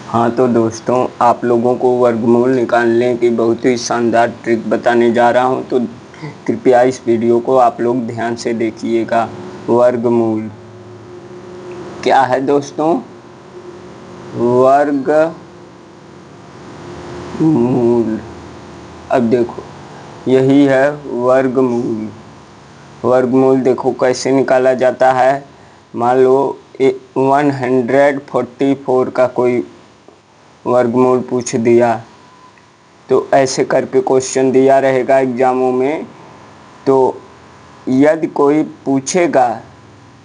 हाँ तो दोस्तों, आप लोगों को वर्गमूल निकालने की बहुत ही शानदार ट्रिक बताने जा रहा हूँ, तो कृपया इस वीडियो को आप लोग ध्यान से देखिएगा। वर्गमूल क्या है दोस्तों? वर्गमूल, अब देखो यही है वर्गमूल। वर्गमूल देखो कैसे निकाला जाता है। मान लो 144 का कोई वर्गमूल पूछ दिया, तो ऐसे करके क्वेश्चन दिया रहेगा एग्जामों में। तो यदि कोई पूछेगा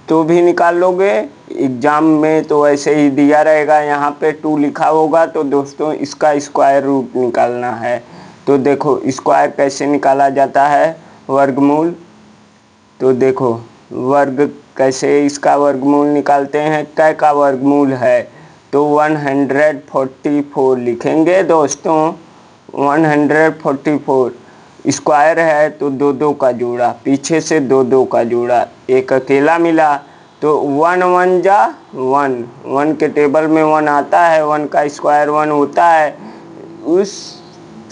तो भी निकाल लोगे, एग्जाम में तो ऐसे ही दिया रहेगा, यहाँ पे 2 लिखा होगा, तो दोस्तों इसका स्क्वायर रूट निकालना है। तो देखो स्क्वायर कैसे निकाला जाता है वर्गमूल। तो देखो वर्ग कैसे इसका वर्गमूल निकालते हैं, कै का वर्गमूल है तो 144 लिखेंगे दोस्तों। 144 स्क्वायर है तो दो दो का जोड़ा, पीछे से दो दो का जोड़ा, एक अकेला मिला तो 1 1 जा 1, 1 के टेबल में 1 आता है, 1 का स्क्वायर 1 होता है। उस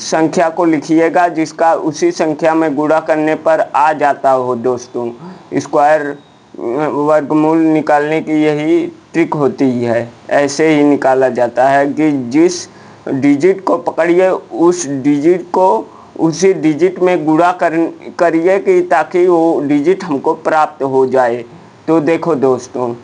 संख्या को लिखिएगा जिसका उसी संख्या में गुणा करने पर आ जाता हो दोस्तों। स्क्वायर वर्गमूल निकालने की यही ट्रिक होती है, ऐसे ही निकाला जाता है कि जिस डिजिट को पकड़िए उस डिजिट को उसी डिजिट में गुणा करिए कि ताकि वो डिजिट हमको प्राप्त हो जाए। तो देखो दोस्तों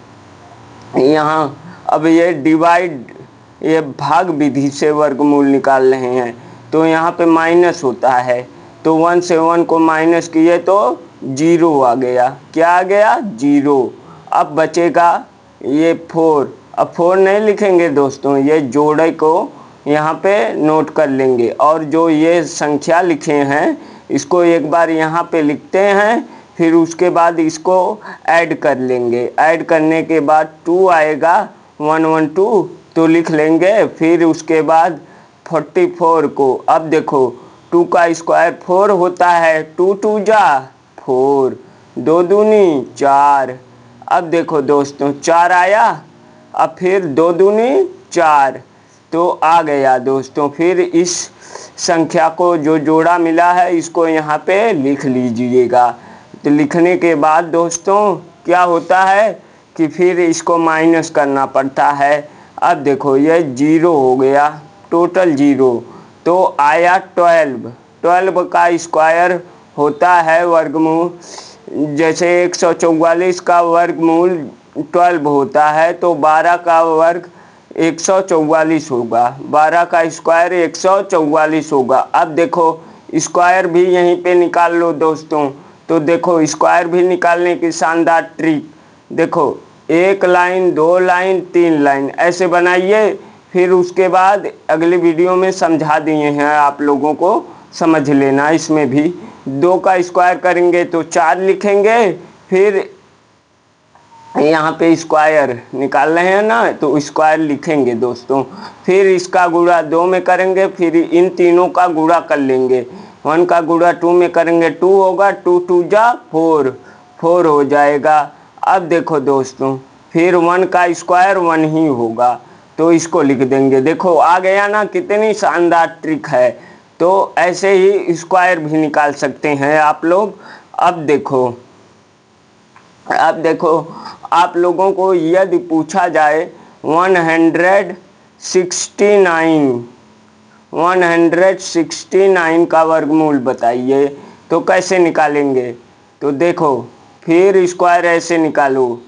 यहाँ अब ये भाग विधि से वर्गमूल निकाल रहे हैं, तो यहाँ पे माइनस होता है, तो 1 से 1 को माइनस किए तो 0 आ गया। क्या आ गया? 0। अब बचेगा ये 4। अब 4 नहीं लिखेंगे दोस्तों, ये जोड़े को यहाँ पे नोट कर लेंगे, और जो ये संख्या लिखे हैं इसको एक बार यहाँ पे लिखते हैं, फिर उसके बाद इसको ऐड कर लेंगे। ऐड करने के बाद 2 आएगा, 112 तो लिख लेंगे। फिर उसके बाद 44 को, अब देखो 2 का स्क्वायर 4 होता है, 2 2 जा 4, 2 दूनी 4। अब देखो दोस्तों 4 आया, अब फिर 2 दूनी 4 तो आ गया दोस्तों। फिर इस संख्या को जो जोड़ा मिला है इसको यहाँ पे लिख लीजिएगा। तो लिखने के बाद दोस्तों क्या होता है कि फिर इसको माइनस करना पड़ता है। अब देखो ये 0 हो गया, टोटल 0, तो आया 12 का स्क्वायर होता है वर्गमूल। जैसे 144 का वर्गमूल 12 होता है, तो 12 का वर्ग 144 होगा, 12 का स्क्वायर 144 होगा। अब देखो स्क्वायर भी यहीं पे निकाल लो दोस्तों। तो देखो स्क्वायर भी निकालने की शानदार ट्रिक देखो, 1 लाइन 2 लाइन 3 लाइन ऐसे बनाइए। फिर उसके बाद अगली वीडियो में समझा दिए हैं, आप लोगों को समझ लेना। इसमें भी 2 का स्क्वायर करेंगे तो 4 लिखेंगे, फिर यहाँ पे स्क्वायर निकाल रहे हैं ना, तो स्क्वायर लिखेंगे दोस्तों। फिर इसका गुणा 2 में करेंगे, फिर इन तीनों का गुणा कर लेंगे। 1 का गुणा 2 में करेंगे 2 होगा, 2 2 जा 4, 4 हो जाएगा। अब देखो दोस्तों फिर 1 का स्क्वायर 1 ही होगा, तो इसको लिख देंगे। देखो आ गया ना, कितनी शानदार ट्रिक है। तो ऐसे ही स्क्वायर भी निकाल सकते हैं आप लोग। अब देखो आप लोगों को यदि पूछा जाए 169 का वर्गमूल बताइए, तो कैसे निकालेंगे? तो देखो फिर स्क्वायर ऐसे निकालो,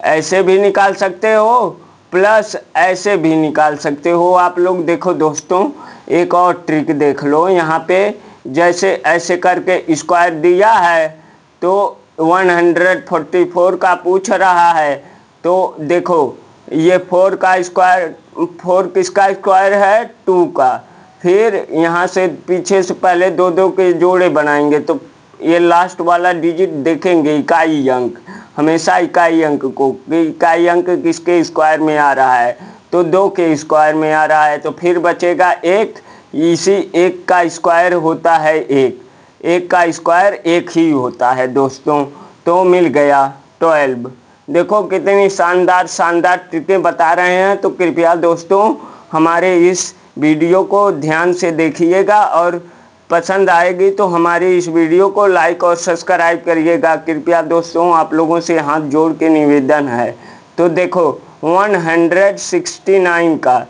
ऐसे भी निकाल सकते हो, प्लस ऐसे भी निकाल सकते हो आप लोग। देखो दोस्तों एक और ट्रिक देख लो, यहाँ पे जैसे ऐसे करके स्क्वायर दिया है, तो 144 का पूछ रहा है, तो देखो ये 4 का स्क्वायर, 4 किसका स्क्वायर है? 2 का। फिर यहाँ से पीछे से पहले दो दो के जोड़े बनाएंगे, तो ये लास्ट वाला डिजिट देखेंगे इकाई अंक, हमेशा इकाई अंक को, इकाई अंक किसके स्क्वायर में आ रहा है? तो 2 के स्क्वायर में आ रहा है। तो फिर बचेगा 1, इसी 1 का स्क्वायर होता है 1, 1 का स्क्वायर 1 ही होता है दोस्तों। तो मिल गया 12। देखो कितनी शानदार ट्रिकें बता रहे हैं, तो कृपया दोस्तों हमारे इस वीडियो को ध्यान से देखिएगा और पसंद आएगी तो हमारी इस वीडियो को लाइक और सब्सक्राइब करिएगा। कृपया दोस्तों आप लोगों से हाथ जोड़ के निवेदन है। तो देखो 169 का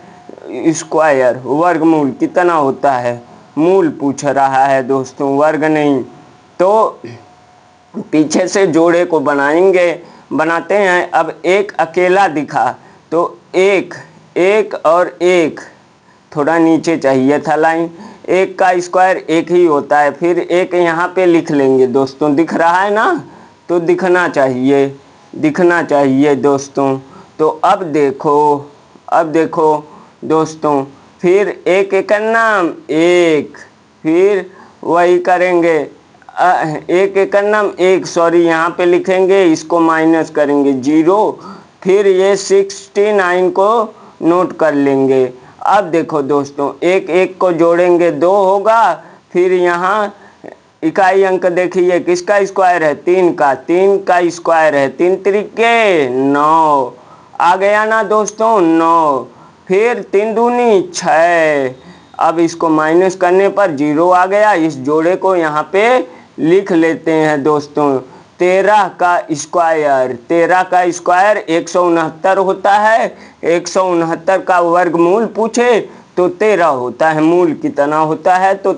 स्क्वायर वर्गमूल कितना होता है, मूल पूछ रहा है दोस्तों, वर्ग नहीं। तो पीछे से जोड़े को बनाते हैं। अब एक अकेला दिखा तो एक और एक, थोड़ा नीचे चाहिए था लाइन, एक का स्क्वायर एक ही होता है। फिर एक यहाँ पे लिख लेंगे दोस्तों, दिख रहा है ना, तो दिखना चाहिए दोस्तों। तो अब देखो दोस्तों, फिर एक एक नाम एक, फिर वही करेंगे एक एक नाम एक, सॉरी यहाँ पे लिखेंगे, इसको माइनस करेंगे 0, फिर ये 69 को नोट कर लेंगे। अब देखो दोस्तों, एक एक को जोड़ेंगे 2 होगा, फिर यहाँ इकाई अंक देखिए किसका स्क्वायर है, 3 का स्क्वायर है, 3 त्रिके 9 आ गया ना दोस्तों, 9, फिर 3 दूनी 6। अब इसको माइनस करने पर 0 आ गया। इस जोड़े को यहाँ पे लिख लेते हैं दोस्तों, 13 का स्क्वायर 169 होता है। 169 का वर्गमूल पूछे तो 13 होता है, मूल कितना होता है तो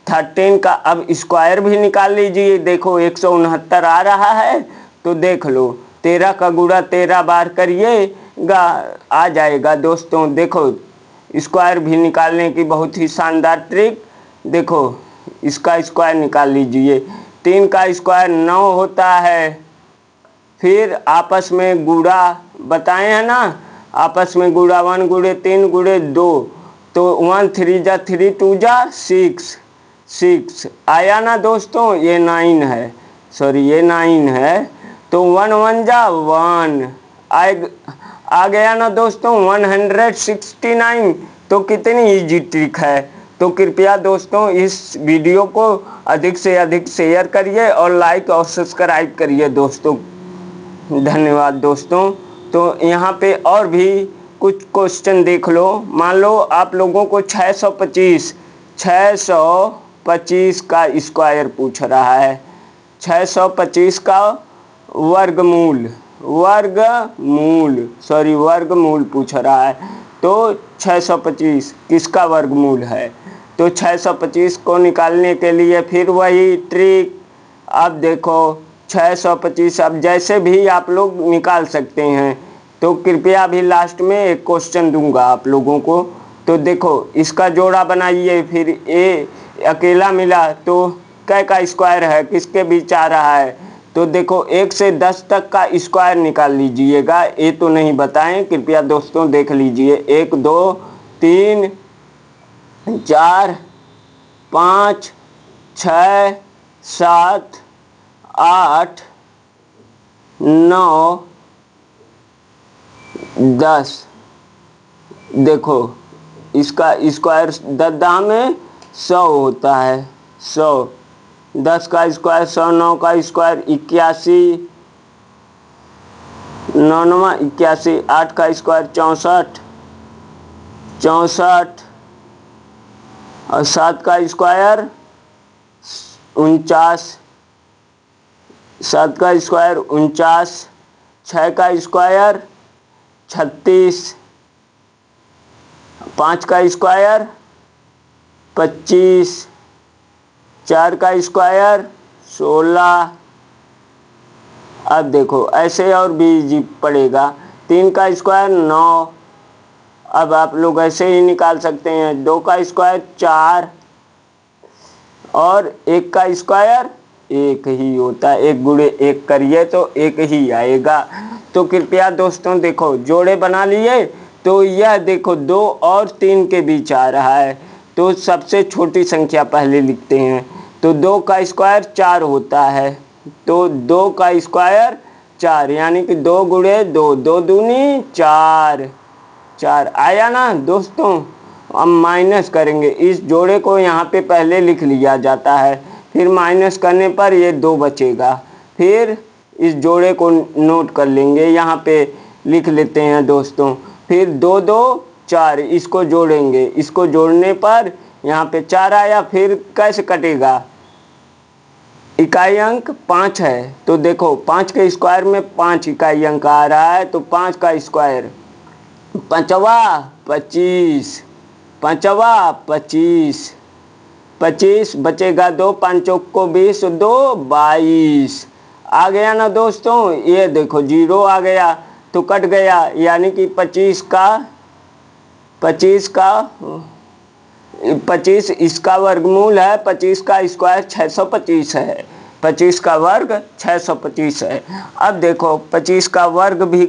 13 का अब स्क्वायर भी निकाल लीजिए। देखो 169 आ रहा है तो देख लो, 13 का गुणा 13 बार करिएगा, आ जाएगा दोस्तों। देखो स्क्वायर भी निकालने की बहुत ही शानदार ट्रिक, देखो इसका स्क्वायर निकाल लीजिए। 3 का स्क्वायर 9 होता है। फिर आपस में गुणा बताए हैं ना, आपस में गुणा 1 गुणे 3 गुणे 2, तो 1 3 जा 3 2 जा 6 आया ना दोस्तों, ये 9 है, सॉरी ये 9 है। तो 1 1 जा 1 आ गया ना दोस्तों 169। तो कितनी इजी ट्रिक है। तो कृपया दोस्तों इस वीडियो को अधिक से अधिक शेयर करिए और लाइक और सब्सक्राइब करिए दोस्तों। धन्यवाद दोस्तों। तो यहाँ पे और भी कुछ क्वेश्चन देख लो। मान लो आप लोगों को 625 का स्क्वायर पूछ रहा है, 625 का वर्गमूल पूछ रहा है। तो 625 किसका वर्गमूल है, तो 625 को निकालने के लिए फिर वही ट्रिक। अब देखो 625 अब जैसे भी आप लोग निकाल सकते हैं। तो कृपया अभी लास्ट में एक क्वेश्चन दूंगा आप लोगों को। तो देखो इसका जोड़ा बनाइए, फिर ए अकेला मिला तो कै का स्क्वायर है, किसके बीच आ रहा है। तो देखो 1 से 10 तक का स्क्वायर निकाल लीजिएगा, ये तो नहीं बताएं, कृपया दोस्तों देख लीजिए। 1 2 3 4 5 6 7 8 9 10। देखो इसका स्क्वायर 10 में 100 होता है, 100। 10 का स्क्वायर 100, 9 का स्क्वायर 81, 9 9 81, 8 का स्क्वायर 64 और 7 का स्क्वायर 49, 7 का स्क्वायर 49, 6 का स्क्वायर 36, 5 का स्क्वायर 25, 4 का स्क्वायर 16। अब देखो ऐसे और भी इजी पड़ेगा। 3 का स्क्वायर 9, अब आप लोग ऐसे ही निकाल सकते हैं। 2 का स्क्वायर 4 और 1 का स्क्वायर 1 ही होता है, 1 गुणे 1 करिए तो 1 ही आएगा। तो कृपया दोस्तों देखो जोड़े बना लिए, तो यह देखो 2 और 3 के बीच आ रहा है। तो सबसे छोटी संख्या पहले लिखते हैं। तो 2 का स्क्वायर 4 होता है, तो 2 का स्क्वायर 4 यानी कि 2 गुणे 2, 2 दूनी 4 आया ना दोस्तों। अब माइनस करेंगे, इस जोड़े को यहाँ पे पहले लिख लिया जाता है, फिर माइनस करने पर ये 2 बचेगा। फिर इस जोड़े को नोट कर लेंगे, यहाँ पे लिख लेते हैं दोस्तों। फिर 2 2 4, इसको जोड़ेंगे, इसको जोड़ने पर यहाँ पे 4 आया। फिर कैसे कटेगा, इकाई अंक 5 है तो देखो 5 के स्क्वायर में 5 इकाई अंक आ रहा है, तो 5 का स्क्वायर, पाँचवा 25, पाँचवा 25, 25 बचेगा 2, 5 चौक को 20, 2 22 आ गया ना दोस्तों। ये देखो 0 आ गया तो कट गया, यानी कि 25 इसका वर्गमूल है, 25 का स्क्वायर 625 है, 25 का वर्ग 625 है। अब देखो 25 का वर्ग भी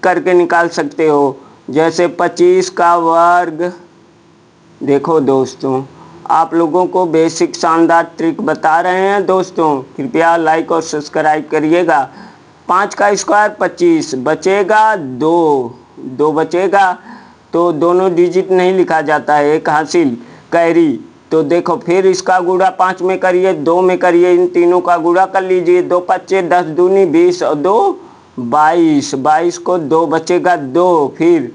करके निकाल सकते हो, जैसे 25 का वर्ग, देखो दोस्तों आप लोगों को बेसिक शानदार ट्रिक बता रहे हैं दोस्तों, कृपया लाइक और सब्सक्राइब करिएगा। 5 का स्क्वायर 25, बचेगा 2 बचेगा, तो दोनों डिजिट नहीं लिखा जाता है, एक हासिल कैरी। तो देखो फिर इसका गुणा 5 में करिए, 2 में करिए, इन तीनों का गुणा कर लीजिए, 2 पच्चे 10 दूनी 20 और 2 22, 22 को 2 बचेगा 2, फिर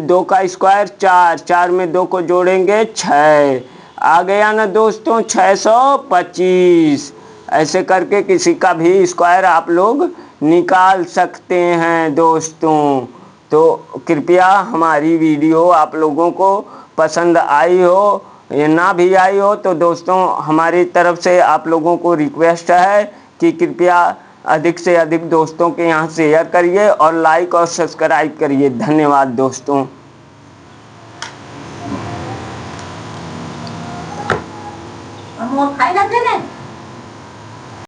2 का स्क्वायर 4, 4 में 2 को जोड़ेंगे 6 आ गया ना दोस्तों, 625। ऐसे करके किसी का भी स्क्वायर आप लोग निकाल सकते हैं दोस्तों। तो कृपया हमारी वीडियो आप लोगों को पसंद आई हो या ना भी आई हो, तो दोस्तों हमारी तरफ से आप लोगों को रिक्वेस्ट है कि कृपया अधिक से अधिक दोस्तों के यहाँ शेयर करिए और लाइक और सब्सक्राइब करिए। धन्यवाद दोस्तों। खाई ना